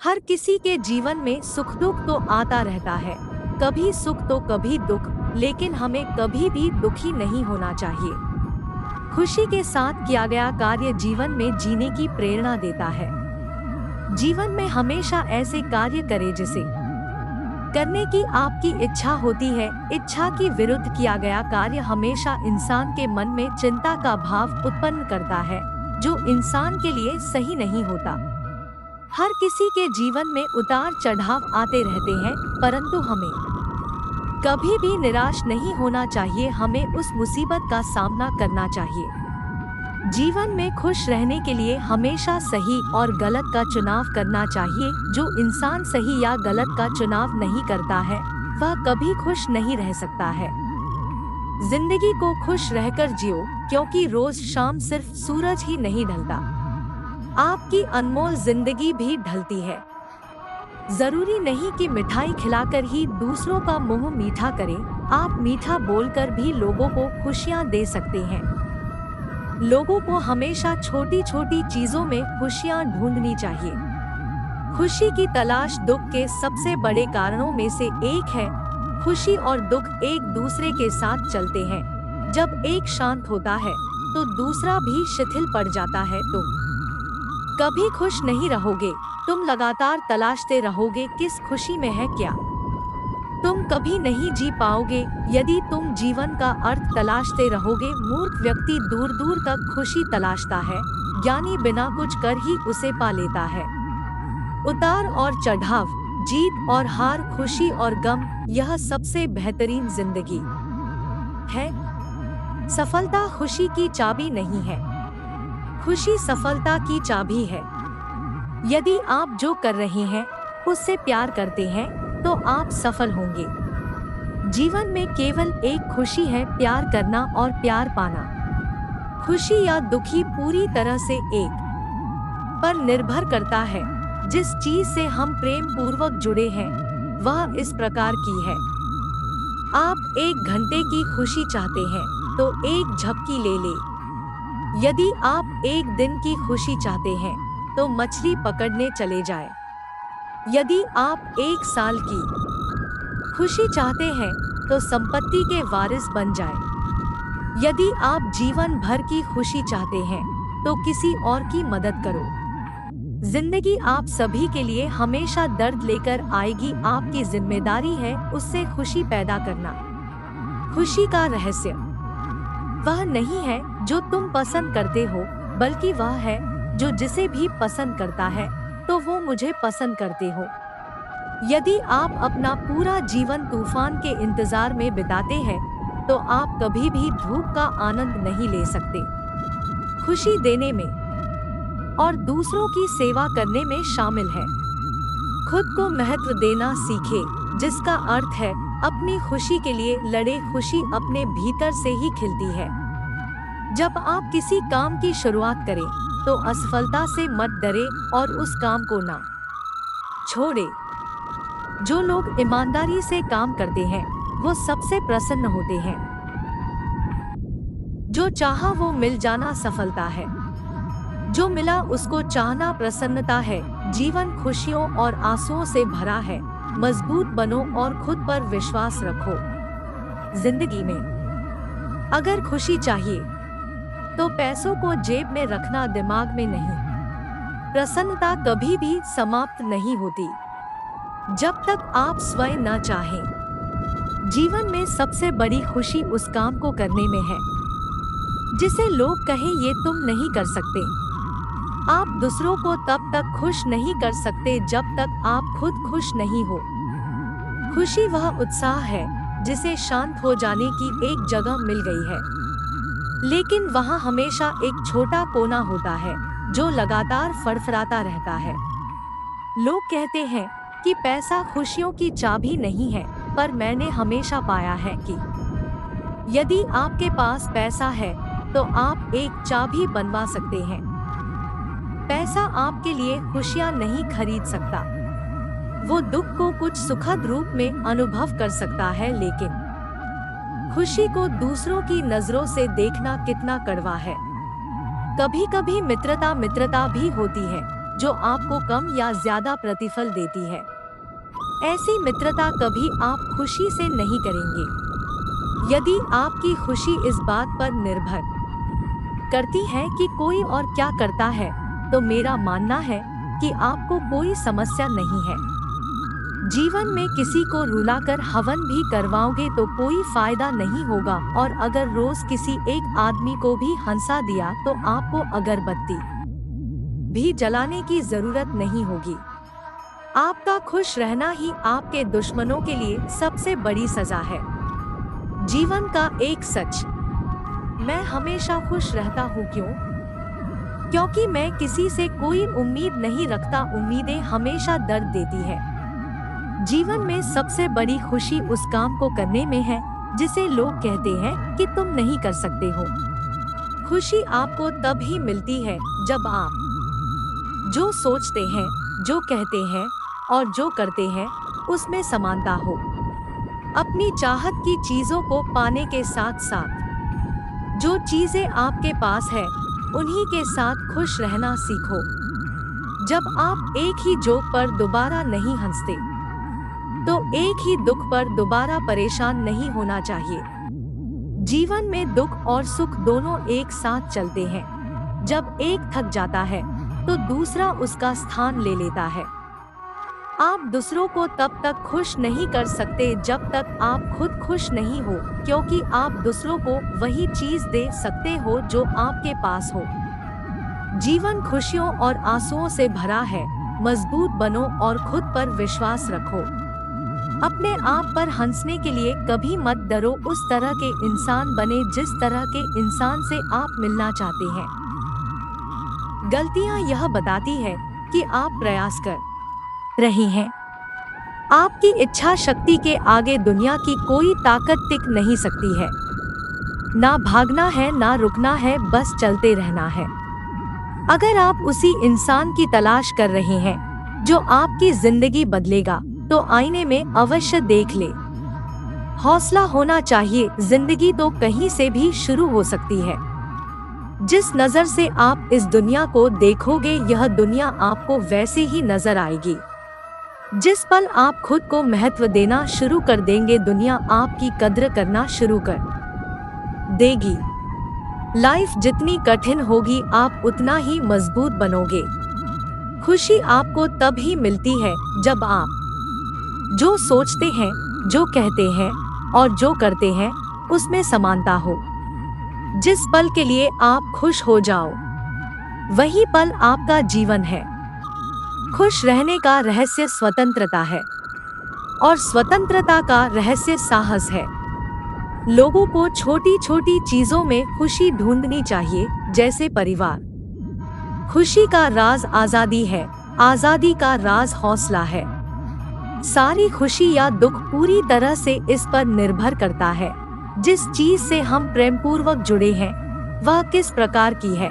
हर किसी के जीवन में सुख दुख तो आता रहता है, कभी सुख तो कभी दुख, लेकिन हमें कभी भी दुखी नहीं होना चाहिए। खुशी के साथ किया गया कार्य जीवन में जीने की प्रेरणा देता है। जीवन में हमेशा ऐसे कार्य करें जिसे करने की आपकी इच्छा होती है। इच्छा की विरुद्ध किया गया कार्य हमेशा इंसान के मन में चिंता का भाव उत्पन्न करता है, जो इंसान के लिए सही नहीं होता। हर किसी के जीवन में उतार चढ़ाव आते रहते हैं, परंतु हमें कभी भी निराश नहीं होना चाहिए। हमें उस मुसीबत का सामना करना चाहिए। जीवन में खुश रहने के लिए हमेशा सही और गलत का चुनाव करना चाहिए। जो इंसान सही या गलत का चुनाव नहीं करता है, वह कभी खुश नहीं रह सकता है। जिंदगी को खुश रहकर जियो, क्योंकि रोज शाम सिर्फ सूरज ही नहीं ढलता, आपकी अनमोल जिंदगी भी ढलती है। जरूरी नहीं कि मिठाई खिलाकर ही दूसरों का मुंह मीठा करें, आप मीठा बोलकर भी लोगों को खुशियां दे सकते हैं। लोगों को हमेशा छोटी छोटी चीजों में खुशियां ढूंढनी चाहिए। खुशी की तलाश दुख के सबसे बड़े कारणों में से एक है। खुशी और दुख एक दूसरे के साथ चलते हैं। जब एक शांत होता है तो दूसरा भी शिथिल पड़ जाता है। तुम कभी खुश नहीं रहोगे, तुम लगातार तलाशते रहोगे किस खुशी में है क्या। तुम कभी नहीं जी पाओगे यदि तुम जीवन का अर्थ तलाशते रहोगे। मूर्ख व्यक्ति दूर दूर तक खुशी तलाशता है, ज्ञानी बिना कुछ कर ही उसे पा लेता है। उतार और चढ़ाव, जीत और हार, खुशी और गम, यह सबसे बेहतरीन जिंदगी है। सफलता खुशी की चाबी नहीं है, खुशी सफलता की चाबी है। यदि आप जो कर रहे हैं उससे प्यार करते हैं तो आप सफल होंगे। जीवन में केवल एक खुशी है, प्यार करना और प्यार पाना। खुशी या दुखी पूरी तरह से एक पर निर्भर करता है। जिस चीज से हम प्रेम पूर्वक जुड़े हैं वह इस प्रकार की है। आप 1 घंटे की खुशी चाहते हैं तो एक झपकी ले ले। यदि आप 1 दिन की खुशी चाहते हैं तो मछली पकड़ने चले जाए। यदि आप 1 साल की खुशी चाहते हैं तो संपत्ति के वारिस बन जाए। यदि आप जीवन भर की खुशी चाहते हैं तो किसी और की मदद करो। जिंदगी आप सभी के लिए हमेशा दर्द लेकर आएगी, आपकी जिम्मेदारी है उससे खुशी पैदा करना। खुशी का रहस्य वह नहीं है जो तुम पसंद करते हो, बल्कि वह है जो जिसे भी पसंद करता है तो वो मुझे पसंद करते हो। यदि आप अपना पूरा जीवन तूफान के इंतजार में बिताते हैं तो आप कभी भी धूप का आनंद नहीं ले सकते। खुशी देने में और दूसरों की सेवा करने में शामिल है। खुद को महत्व देना सीखे, जिसका अर्थ है अपनी खुशी के लिए लड़े। खुशी अपने भीतर से ही खिलती है। जब आप किसी काम की शुरुआत करें तो असफलता से मत डरे और उस काम को ना छोड़े। जो लोग ईमानदारी से काम करते हैं वो सबसे प्रसन्न होते हैं। जो चाहा वो मिल जाना सफलता है, जो मिला उसको चाहना प्रसन्नता है। जीवन खुशियों और आंसुओं से भरा है। मजबूत बनो और खुद पर विश्वास रखो। जिंदगी में अगर खुशी चाहिए तो पैसों को जेब में रखना, दिमाग में नहीं। प्रसन्नता कभी भी समाप्त नहीं होती जब तक आप स्वयं न चाहें। जीवन में सबसे बड़ी खुशी उस काम को करने में है जिसे लोग कहें ये तुम नहीं कर सकते। आप दूसरों को तब तक खुश नहीं कर सकते जब तक आप खुद खुश नहीं हो। खुशी वह उत्साह है जिसे शांत हो जाने की एक जगह मिल गई है, लेकिन वहाँ हमेशा एक छोटा कोना होता है जो लगातार फड़फड़ाता रहता है। लोग कहते हैं कि पैसा खुशियों की चाबी नहीं है, पर मैंने हमेशा पाया है कि यदि आपके पास पैसा है तो आप एक चाबी बनवा सकते हैं। पैसा आपके लिए खुशियाँ नहीं खरीद सकता, वो दुख को कुछ सुखद रूप में अनुभव कर सकता है, लेकिन खुशी को दूसरों की नजरों से देखना कितना कड़वा है। कभी कभी मित्रता भी होती है, जो आपको कम या ज्यादा प्रतिफल देती है। ऐसी मित्रता कभी आप खुशी से नहीं करेंगे। यदि आपकी खुशी इस बात पर निर्भर करती है कि कोई और क्या करता है, तो मेरा मानना है कि आपको कोई समस्या नहीं है। जीवन में किसी को रुलाकर हवन भी करवाओगे तो कोई फायदा नहीं होगा, और अगर रोज किसी एक आदमी को भी हंसा दिया तो आपको अगरबत्ती भी जलाने की जरूरत नहीं होगी। आपका खुश रहना ही आपके दुश्मनों के लिए सबसे बड़ी सजा है। जीवन का एक सच, मैं हमेशा खुश रहता हूँ। क्यों? क्योंकि मैं किसी से कोई उम्मीद नहीं रखता। उम्मीदें हमेशा दर्द देती है। जीवन में सबसे बड़ी खुशी उस काम को करने में है जिसे लोग कहते हैं कि तुम नहीं कर सकते हो। खुशी आपको तब ही मिलती है जब आप जो सोचते हैं, जो कहते हैं और जो करते हैं उसमें समानता हो। अपनी चाहत की चीजों को पाने के साथ साथ जो चीजें आपके पास है उन्हीं के साथ खुश रहना सीखो। जब आप एक ही जोक पर दोबारा नहीं हंसते, तो एक ही दुख पर दोबारा परेशान नहीं होना चाहिए। जीवन में दुख और सुख दोनों एक साथ चलते हैं। जब एक थक जाता है तो दूसरा उसका स्थान ले लेता है। आप दूसरों को तब तक खुश नहीं कर सकते जब तक आप खुद खुश नहीं हो, क्योंकि आप दूसरों को वही चीज दे सकते हो जो आपके पास हो। जीवन खुशियों और आंसुओं से भरा है। मजबूत बनो और खुद पर विश्वास रखो। अपने आप पर हंसने के लिए कभी मत डरो। उस तरह के इंसान बने जिस तरह के इंसान से आप मिलना चाहते हैं। गलतियां यह बताती है कि आप प्रयास कर रहे हैं। आपकी इच्छा शक्ति के आगे दुनिया की कोई ताकत टिक नहीं सकती है। ना भागना है ना रुकना है, बस चलते रहना है। अगर आप उसी इंसान की तलाश कर रहे हैं जो आपकी जिंदगी बदलेगा, तो आईने में अवश्य देख ले। हौसला होना चाहिए। जिंदगी तो कहीं से भी शुरू हो सकती है। जिस नजर से आप इस दुनिया को देखोगे, यह दुनिया आपको वैसे ही नजर आएगी। जिस पल आप खुद को महत्व देना शुरू कर देंगे, दुनिया आपकी कद्र करना शुरू कर देगी। लाइफ जितनी कठिन होगी, आप उतना ही मजबूत बनोगे। खुशी आपको तब ही मिलती है जब आप जो सोचते हैं, जो कहते हैं और जो करते हैं उसमें समानता हो। जिस पल के लिए आप खुश हो जाओ, वही पल आपका जीवन है। खुश रहने का रहस्य स्वतंत्रता है, और स्वतंत्रता का रहस्य साहस है। लोगों को छोटी छोटी चीजों में खुशी ढूंढनी चाहिए, जैसे परिवार। खुशी का राज आजादी है, आजादी का राज हौसला है। सारी खुशी या दुख पूरी तरह से इस पर निर्भर करता है जिस चीज से हम प्रेमपूर्वक जुड़े हैं, वह किस प्रकार की है।